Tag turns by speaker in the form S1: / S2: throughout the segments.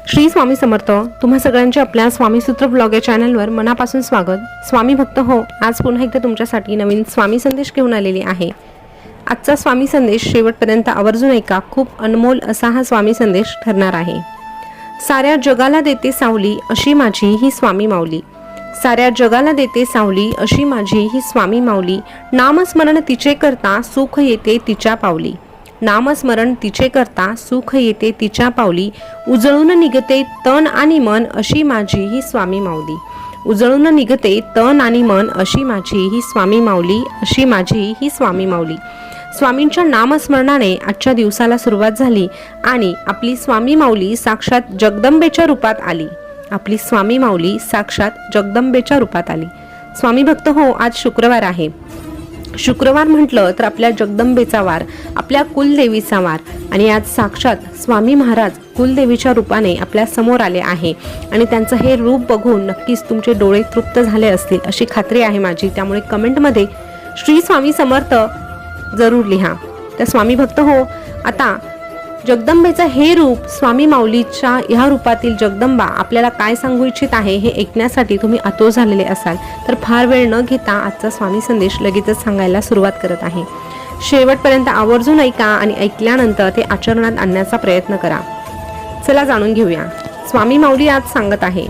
S1: श्री स्वामी समर्थ. तुम्हा सगळ्यांचे आपल्या स्वामीसूत्र ब्लॉग या चॅनलवर मनापासून स्वागत. स्वामी भक्त हो, आज पुन्हा एकदा तुमच्यासाठी नवीन स्वामी संदेश घेऊन आलेली आहे. आजचा स्वामी संदेश शेवटपर्यंत आवर्जून ऐका. खूप अनमोल असा हा स्वामी संदेश ठरणार आहे. साऱ्या जगाला देते सावली अशी माझी ही स्वामी माऊली. साऱ्या जगाला देते सावली अशी माझी ही स्वामी माऊली. नामस्मरण तिचे करता सुख येते तिच्या पावली. नामस्मरण तिचे करता सुख येते तिच्या पावली. उजळून निघते तन आणि मन अशी माझी ही स्वामी माऊली. उजळून निघते तन आणि मन अशी माझी ही स्वामी माऊली. अशी माझी ही स्वामी माऊली. स्वामींच्या नामस्मरणाने आजच्या दिवसाला सुरुवात झाली आणि आपली स्वामी माऊली साक्षात जगदंबेच्या रूपात आली. आपली स्वामी माऊली साक्षात जगदंबेच्या रूपात आली. स्वामी भक्त हो, आज शुक्रवार आहे. शुक्रवार म्हटलं तर आपल्या जगदंबेचा वार, आपल्या कुलदेवीचा वार. आणि आज साक्षात स्वामी महाराज कुलदेवीच्या रूपाने आपल्या समोर आले आहे आणि त्यांचं हे रूप बघून नक्कीच तुमचे डोळे तृप्त झाले असतील अशी खात्री आहे माझी. त्यामुळे कमेंटमध्ये श्री स्वामी समर्थ जरूर लिहा. तर स्वामी भक्त हो, आता जगदंबेचं हे रूप, स्वामी माऊलीच्या ह्या रूपातील जगदंबा आपल्याला काय सांगू इच्छित आहे हे ऐकण्यासाठी तुम्ही आतुर झालेले असाल तर फार वेळ न घेता आजचा स्वामी संदेश लगेचच सांगायला सुरुवात करत आहे. शेवटपर्यंत आवर्जून ऐका आणि ऐकल्यानंतर ते आचरणात आणण्याचा प्रयत्न करा. चला जाणून घेऊया. स्वामी माऊली आज सांगत आहे,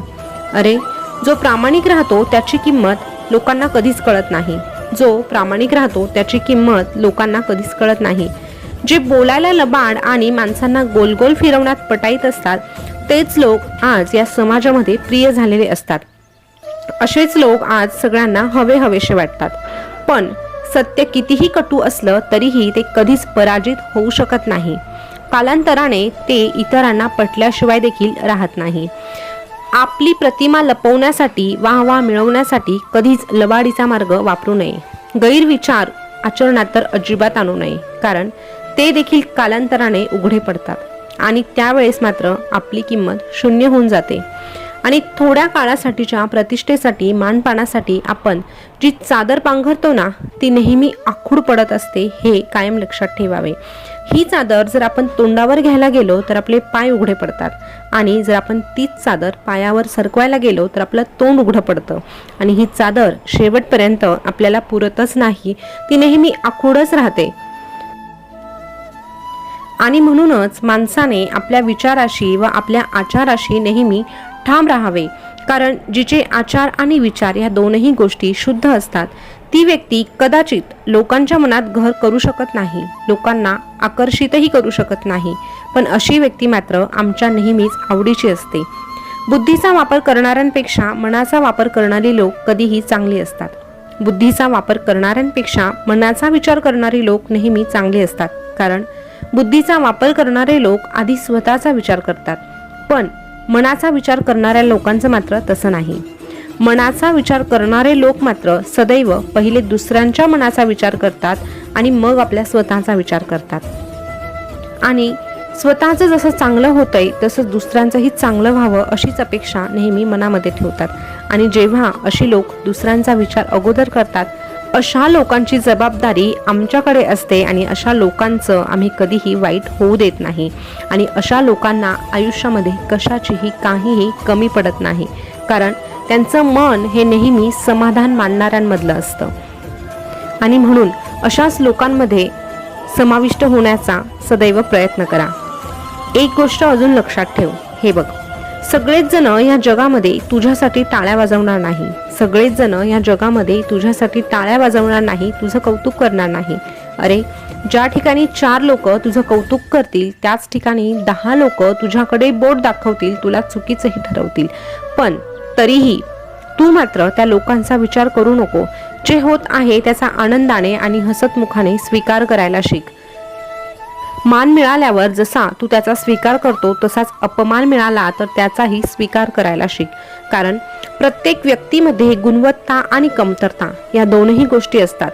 S1: अरे जो प्रामाणिक राहतो त्याची किंमत लोकांना कधीच कळत नाही. जो प्रामाणिक राहतो त्याची किंमत लोकांना कधीच कळत नाही. जे बोलायला लबाड आणि माणसांना गोल गोल फिरवण्यात पटाईत असतात तेच लोक आज या समाजामध्ये प्रिय झालेले असतात. असेच लोक आज सगळ्यांना हवेहवेसे वाटतात. पण सत्य कितीही कटू असलं तरीही ते कधीच पराजित होऊ शकत नाही. कालांतराने ते इतरांना पटल्याशिवाय देखील राहत नाही. आपली प्रतिमा लपवण्यासाठी, वाहवा मिळवण्यासाठी कधीच लबाडीचा मार्ग वापरू नये. गैरविचार आचरणात तर अजिबात आणू नये, कारण ते देखील कालांतराने उघडे पडतात आणि त्यावेळेस मात्र आपली किंमत शून्य होऊन जाते. आणि थोड्या काळासाठीच्या प्रतिष्ठेसाठी, मानपानासाठी आपण जी चादर पांघरतो ना, ती नेहमी आखूड पडत असते, हे कायम लक्षात ठेवावे. ही चादर जर आपण तोंडावर घ्यायला गेलो तर आपले पाय उघडे पडतात आणि जर आपण तीच चादर पायावर सरकवायला गेलो तर आपलं तोंड उघडं पडतं. आणि ही चादर शेवटपर्यंत आपल्याला पुरतच नाही, ती नेहमी आखूडच राहते. आणि म्हणूनच माणसाने आपल्या विचाराशी व आपल्या आचाराशी नेहमी ठाम राहावे. कारण जिचे आचार आणि विचार या दोनही गोष्टी शुद्ध असतात ती व्यक्ती कदाचित लोकांच्या मनात घर करू शकत नाही, लोकांना आकर्षितही करू शकत नाही, पण अशी व्यक्ती मात्र आमच्या नेहमीच आवडीची असते. बुद्धीचा वापर करणाऱ्यांपेक्षा मनाचा वापर करणारी लोक कधीही चांगली असतात. बुद्धीचा वापर करणाऱ्यांपेक्षा मनाचा विचार करणारी लोक नेहमी चांगली असतात. कारण बुद्धीचा वापर करणारे लोक आधी स्वतःचा विचार करतात, पण मनाचा विचार करणाऱ्या लोकांचं मात्र तसं नाही. मनाचा विचार करणारे लोक मात्र सदैव पहिले दुसऱ्यांच्या मनाचा विचार करतात आणि मग आपल्या स्वतःचा विचार करतात. आणि स्वतःचं जसं चांगलं होतंय तसं दुसऱ्यांचंही चांगलं व्हावं अशीच अपेक्षा नेहमी मनामध्ये ठेवतात. आणि जेव्हा अशी लोक दुसऱ्यांचा विचार अगोदर करतात, अशा लोकांची जबाबदारी आमच्याकडे असते आणि अशा लोकांचं आम्ही कधीही वाईट होऊ देत नाही. आणि अशा लोकांना आयुष्यामध्ये कशाचीही काहीही कमी पडत नाही, कारण त्यांचं मन हे नेहमी समाधान मानणाऱ्यांमधलं असतं. आणि म्हणून अशाच लोकांमध्ये समाविष्ट होण्याचा सदैव प्रयत्न करा. एक गोष्ट अजून लक्षात ठेव, हे बघ, सगळेच जण या जगामध्ये तुझ्यासाठी टाळ्या वाजवणार नाही. सगळेच जण या जगामध्ये तुझ्यासाठी टाळ्या वाजवणार नाही, तुझं कौतुक करणार नाही. अरे, ज्या ठिकाणी 4 लोक तुझं कौतुक करतील त्याच ठिकाणी 10 लोक तुझ्याकडे बोट दाखवतील, तुला चुकीचंही ठरवतील. पण तरीही तू मात्र त्या लोकांचा विचार करू नको. जे होत आहे त्याचा आनंदाने आणि हसतमुखाने स्वीकार करायला शिक. मान मिळाल्यावर जसा तू त्याचा स्वीकार करतो तसाच अपमान मिळाला तर त्याचाही स्वीकार करायला शिक. कारण प्रत्येक व्यक्तीमध्ये गुणवत्ता आणि कमतरता या दोनही गोष्टी असतात.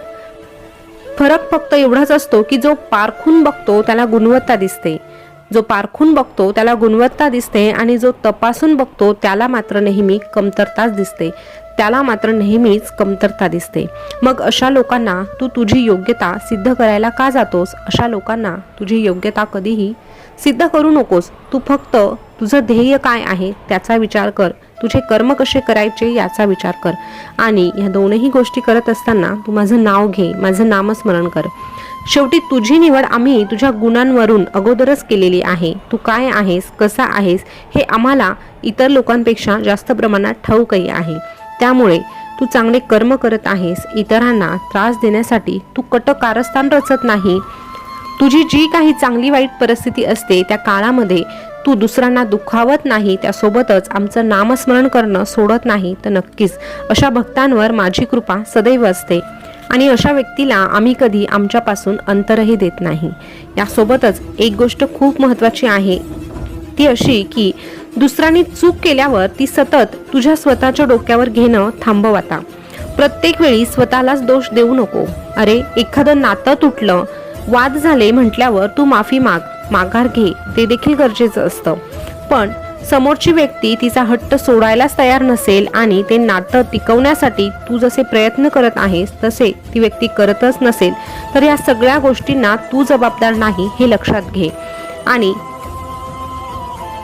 S1: फरक फक्त एवढाच असतो की जो पारखून बघतो त्याला गुणवत्ता दिसते, जो पारखून बघतो त्याला गुणवत्ता दिसते आणि जो तपासून बघतो त्याला मात्र नेहमी कमतरताच दिसते. त्याला मात्र नेहमीच कमतरता दिसते. मग अशा लोकांना तू तुझी योग्यता सिद्ध करायला का जातोस? अशा लोकांना तुझी योग्यता कधीही सिद्ध करू नकोस. तू फक्त तुझं ध्येय काय आहे त्याचा विचार कर, तुझे कर्म कसे करायचे याचा विचार कर. आणि ह्या दोनही गोष्टी करत असताना तू माझं नाव घे, माझं नामस्मरण कर. शेवटी तुझी निवड आम्ही तुझ्या गुणांवरून अगोदरच केलेली आहे. तू काय आहेस, कसा आहेस हे आम्हाला इतर लोकांपेक्षा जास्त प्रमाणात ठाऊकही आहे. त्यामुळे तू चांगले कर्म करत आहेस. इतरांना त्रास देण्यासाठी तू कट कारस्थान रचत नाही. तुझी जी काही चांगली वाईट परिस्थिती असते त्या काळामध्ये तू दुसऱ्यांना दुखावत नाही. त्यासोबतच आमचं नामस्मरण करणं सोडत नाही. तर नक्कीच अशा भक्तांवर माझी कृपा सदैव असते आणि अशा व्यक्तीला आम्ही कधी आमच्यापासून अंतरही देत नाही. यासोबतच एक गोष्ट खूप महत्त्वाची आहे, ती अशी की दुसऱ्यांनी चूक केल्यावर ती सतत तुझ्या स्वतःच्या डोक्यावर घेणं थांबव. आता प्रत्येक वेळी स्वतःलाच दोष देऊ नको. अरे, एखादं नातं तुटलं, वाद झाले म्हटल्यावर तू माफी माघार घे, ते देखील गरजेचं असतं. पण समोरची व्यक्ती तिचा हट्ट सोडायलाच तयार नसेल आणि ते नातं टिकवण्यासाठी तू जसे प्रयत्न करत आहेस तसे ती व्यक्ती करतच नसेल, तर या सगळ्या गोष्टींना तू जबाबदार नाही हे लक्षात घे. आणि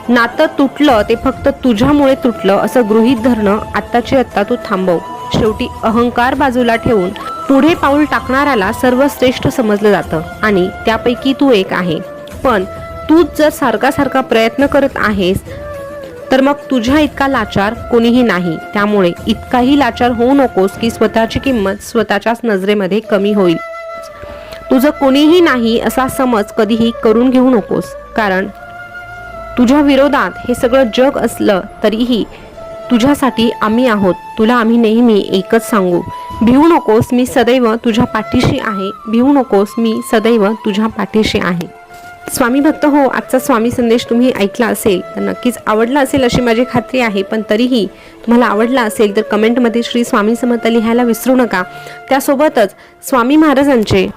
S1: नातं तुटलं ते फक्त तुझ्यामुळे तुटलं असं गृहीत धरणं आत्ताची आत्ता तू थांबव. शेवटी अहंकार बाजूला ठेवून पुढे पाऊल टाकणाऱ्याला सर्वश्रेष्ठ समजलं जातं आणि त्यापैकी तू एक आहे. पण तूच जर सारखा प्रयत्न करत आहेस तर मग तुझ्या इतका लाचार कोणीही नाही. त्यामुळे इतकाही लाचार होऊ नकोस की स्वतःची किंमत स्वतःच्याच नजरेमध्ये कमी होईल. तुझं कोणीही नाही असा समज कधीही करून घेऊ नकोस. कारण तुझ्या विरोधात हे सगळं जग असलं तरीही तुझ्यासाठी आम्ही आहोत. तुला आम्ही नेहमी एकच सांगू, भिवू नकोस, मी सदैव तुझ्या पाठीशी आहे. भिवू नकोस, मी सदैव तुझ्या पाठीशी आहे. स्वामी भक्त हो, आजचा स्वामी संदेश तुम्ही ऐकला असेल तर नक्कीच आवडला असेल अशी माझी खात्री आहे. पण तरीही तुम्हाला आवडला असेल तर कमेंटमध्ये श्री स्वामी समर्थ लिहायला विसरू नका. त्यासोबतच स्वामी महाराजांचे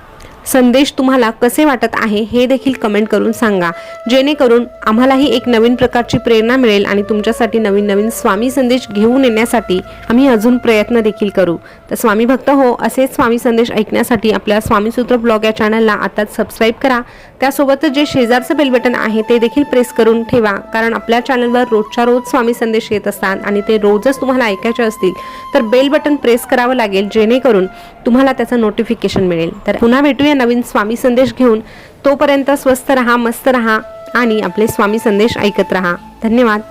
S1: संदेश तुम्हाला कसे वाटत आहे हे देखील कमेंट करून सांगा, जेणेकरून आम्हालाही एक नवीन प्रकारची प्रेरणा मिळेल आणि तुमच्यासाठी नवीन स्वामी संदेश घेऊन येण्यासाठी आम्ही अजून प्रयत्न देखील करू. तर स्वामी भक्त हो, असेच स्वामी संदेश ऐकण्यासाठी आपल्या स्वामीसूत्र ब्लॉग या चॅनलला आताच सबस्क्राईब करा. त्यासोबतच जे शेजारचं बेल बटन आहे ते देखील प्रेस करून ठेवा, कारण आपल्या चॅनलवर रोजच्या रोज स्वामी संदेश येत असतात आणि ते रोजच तुम्हाला ऐकायचे असतील तर बेल बटन प्रेस करावं लागेल, जेणेकरून तुम्हाला त्याचं नोटिफिकेशन मिळेल. तर पुन्हा भेटूया नवीन स्वामी संदेश घेऊन. तोपर्यंत स्वस्थ रहा, मस्त रहा आणि आपले स्वामी संदेश ऐकत रहा. धन्यवाद.